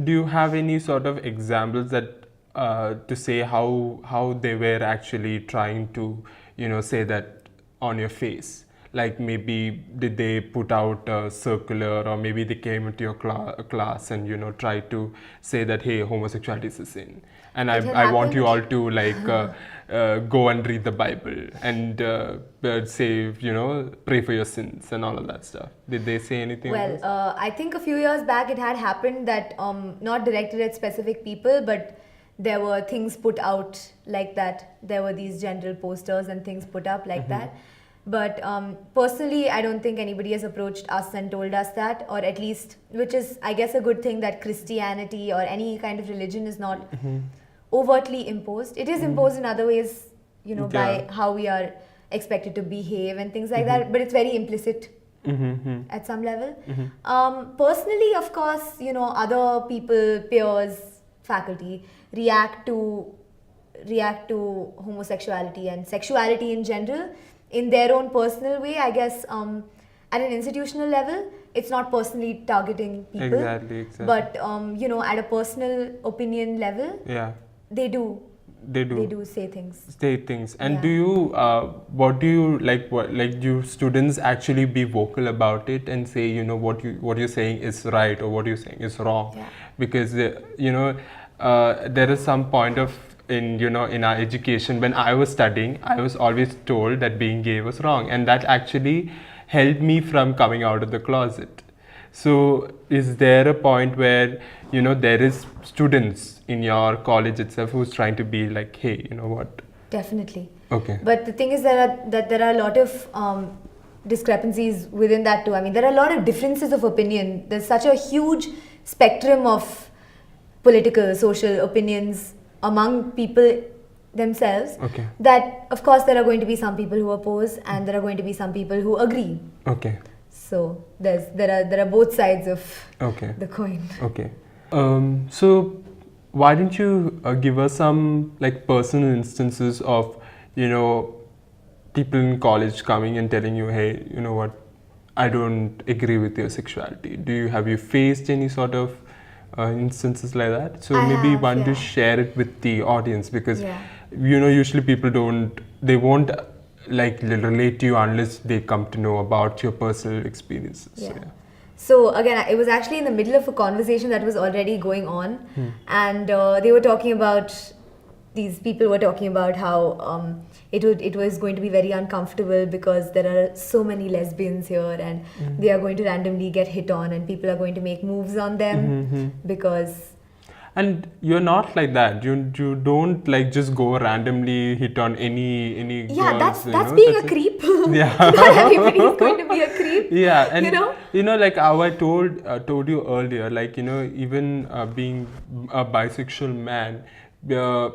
you have any sort of examples that to say how they were actually trying to say that on your face? Like maybe did they put out a circular, or maybe they came into your class and try to say that, hey, homosexuality is a sin, and I want you all to like go and read the Bible and say pray for your sins and all of that stuff. Did they say anything? Well, I think a few years back it had happened that not directed at specific people, but there were things put out like that. There were these general posters and things put up like that. But personally, I don't think anybody has approached us and told us that, or at least, which is, I guess, a good thing, that Christianity or any kind of religion is not overtly imposed. It is imposed in other ways, by how we are expected to behave and things like that, but it's very implicit at some level. Personally, of course, other people, peers, faculty, react to homosexuality and sexuality in general in their own personal way. I guess at an institutional level, it's not personally targeting people. Exactly. But at a personal opinion level, they do say things. And do you what do you like do students actually be vocal about it and say what you're saying is right or what you're saying is wrong? Because there is some point of in our education, when I was studying, I was always told that being gay was wrong, and that actually held me from coming out of the closet. So is there a point where there is students in your college itself who's trying to be like, hey, you know what? Definitely. Okay. But the thing is that there are a lot of discrepancies within that too. I mean, there are a lot of differences of opinion. There's such a huge spectrum of political, social opinions among people themselves, that of course there are going to be some people who oppose and there are going to be some people who agree. So there are both sides of the coin. So why don't you give us some like personal instances of people in college coming and telling you, hey, you know what, I don't agree with your sexuality. Have you faced any sort of instances like that? So maybe want to share it with the audience, because usually people won't like relate to you unless they come to know about your personal experiences. So again, it was actually in the middle of a conversation that was already going on, and they were talking about, these people were talking about how it was going to be very uncomfortable because there are so many lesbians here and they are going to randomly get hit on and people are going to make moves on them because... And you're not like that. You don't like just go randomly hit on any girls. That's being a creep. Not everybody's going to be a creep. And like how I told you earlier, like even being a bisexual man,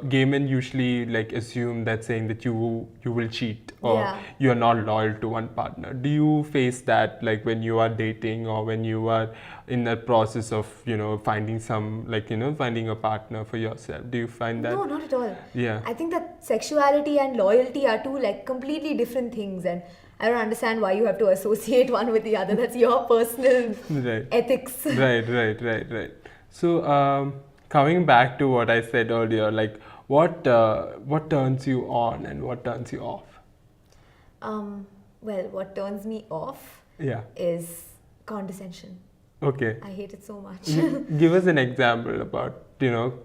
gay men usually like assume that saying that you will cheat or you're not loyal to one partner. Do you face that like when you are dating or when you are in that process of finding finding a partner for yourself? Do you find that? No, not at all. I think that sexuality and loyalty are two like completely different things, and I don't understand why you have to associate one with the other. That's your personal ethics. Right. So coming back to what I said earlier, like what turns you on and what turns you off? Well, what turns me off is condescension. I hate it so much. Give us an example about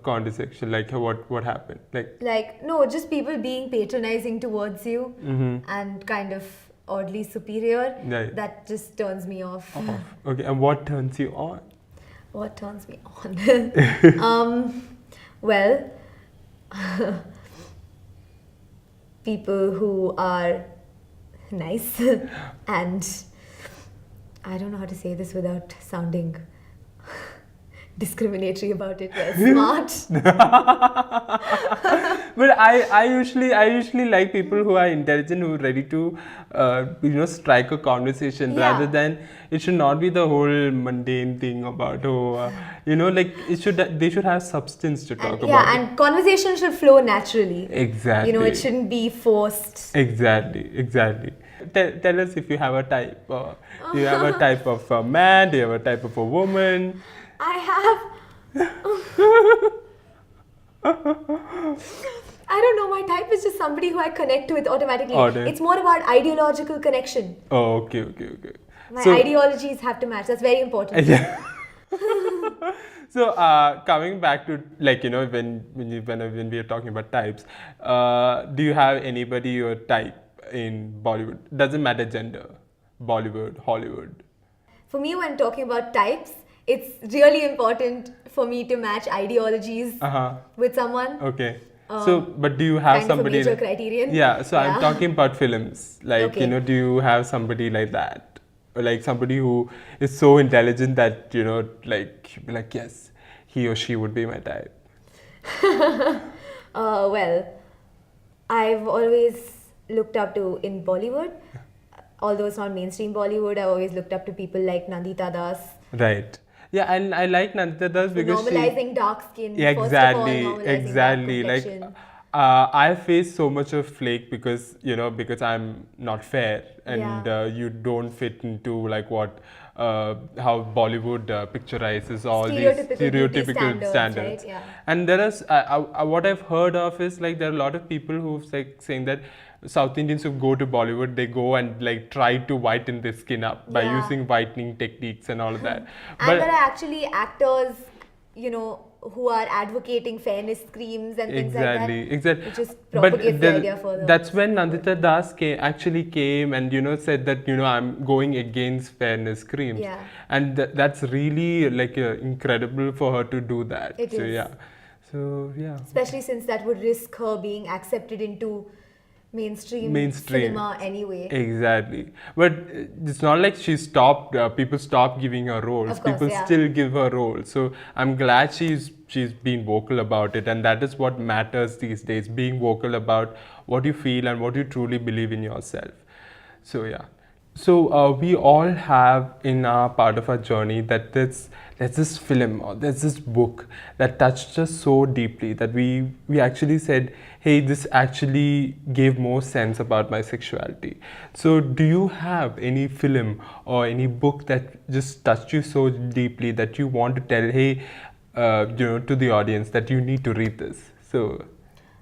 condescension, like what happened, like no, just people being patronizing towards you and kind of oddly superior. That just turns me off. And what turns you on? What turns me on? Well, people who are nice and I don't know how to say this without sounding discriminatory about it. Smart. But I usually like people who are intelligent, who are ready to strike a conversation rather than it should not be the whole mundane thing about like they should have substance to talk about. And conversation should flow naturally. Exactly. It shouldn't be forced. Exactly. Tell us if you have a type. Do you have a type of a man? Do you have a type of a woman? I have I don't know, my type is just somebody who I connect with automatically. It's more about ideological connection. Oh, okay, okay, okay. My ideologies have to match. That's very important. Yeah. So coming back to, like, when we are talking about types, do you have anybody your type in Bollywood? Doesn't matter gender, Bollywood, Hollywood. For me, when talking about types, it's really important for me to match ideologies with someone. Okay. But do you have kind somebody? Of a major criterion. Yeah. So I'm talking about films. Like, do you have somebody like that? Or like somebody who is so intelligent that, like, yes, he or she would be my type. Well, I've always looked up to, in Bollywood, although it's not mainstream Bollywood, I've always looked up to people like Anahita Das. Right. Yeah, and I like Anahita Das because normalizing dark skin. Yeah, exactly, First of all, exactly. Like, I face so much of flake because I'm not fair, and you don't fit into like what how Bollywood picturizes all these stereotypical standards. Right? Yeah. And there is what I've heard of is like there are a lot of people who've like saying that South Indians who go to Bollywood, they go and like try to whiten their skin up by using whitening techniques and all of that. And there are actually actors, who are advocating fairness creams and things like that. Exactly. Which just propagates the idea further. That's when Anahita Das came and said that I'm going against fairness creams. Yeah. And that's really like incredible for her to do that. It is. So yeah. Especially since that would risk her being accepted into mainstream cinema anyway. Exactly. But it's not like she stopped, people stopped giving her roles. Of course, people still give her roles. So I'm glad she's been vocal about it, and that is what matters these days, being vocal about what you feel and what you truly believe in yourself. So yeah. So we all have in our part of our journey that there's this film or there's this book that touched us so deeply that we actually said, hey, this actually gave more sense about my sexuality. So do you have any film or any book that just touched you so deeply that you want to tell, hey, to the audience that you need to read this? So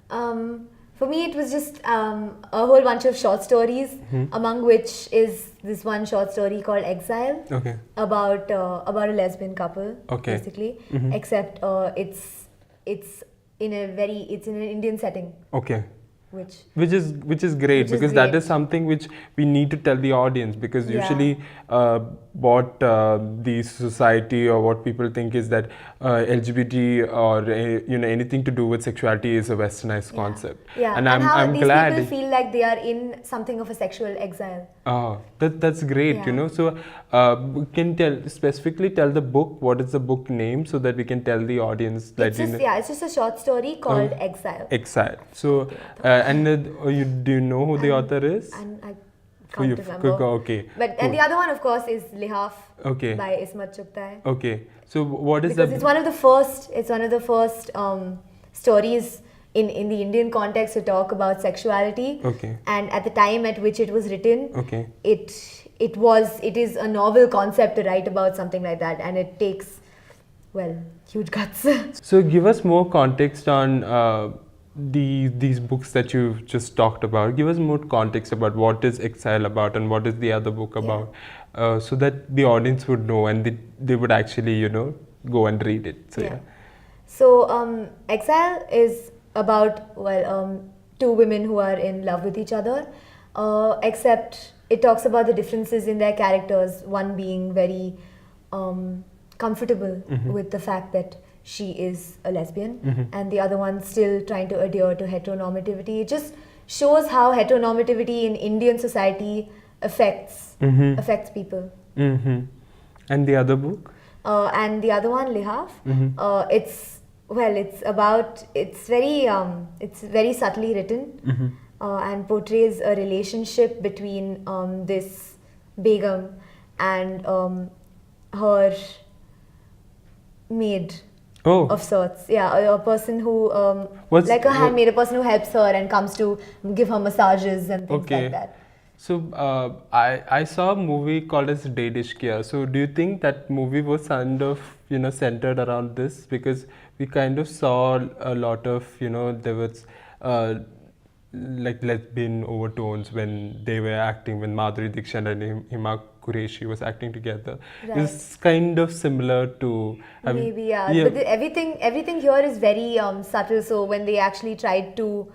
for me, it was just a whole bunch of short stories, among which is this one short story called Exile, about a lesbian couple, basically. Except it's in an Indian setting. Okay. Which is great because that is something which we need to tell the audience, because usually what the society or what people think is that LGBT or anything to do with sexuality is a westernized concept. Yeah. And I'm glad these people feel like they are in something of a sexual exile. That's great. So we can specifically tell the book. What is the book name so that we can tell the audience that it's just a short story called Exile. Exile. So do you know who the author is? And I can't remember. Okay. But and the other one, of course, is Lihaf by Ismat Chugtai. Okay. So what is it's one of the first. It's one of the first stories in the Indian context to talk about sexuality. Okay. And at the time at which it was written, it is a novel concept to write about something like that, and it takes huge guts. So give us more context on these books that you've just talked about. Give us more context about what is Exile about and what is the other book about, so that the audience would know and they would actually go and read it. So Exile is about two women who are in love with each other, except it talks about the differences in their characters, one being very comfortable with the fact that she is a lesbian, and the other one still trying to adhere to heteronormativity. It just shows how heteronormativity in Indian society affects people. And the other book? And the other one, Lihaf, it's very subtly written, and portrays a relationship between this Begum and her maid of sorts. A person who like a handmaid, a person who helps her and comes to give her massages and things like that. So I saw a movie called as Danish Kia. So do you think that movie was kind of centered around this, because we kind of saw a lot of there was like lesbian overtones when they were acting, when Madhuri Dixit and Hima Qureshi was acting together. Right. It's kind of similar to maybe, yeah. But everything here is very subtle. So when they actually tried to,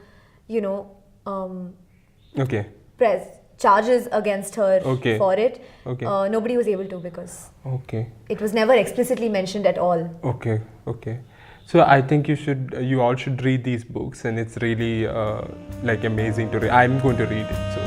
okay. press charges against her Okay. for it, Okay. nobody was able to, because Okay. it was never explicitly mentioned at all. Okay. Okay. So I think you all should read these books, and it's really like amazing to read. I'm going to read it. So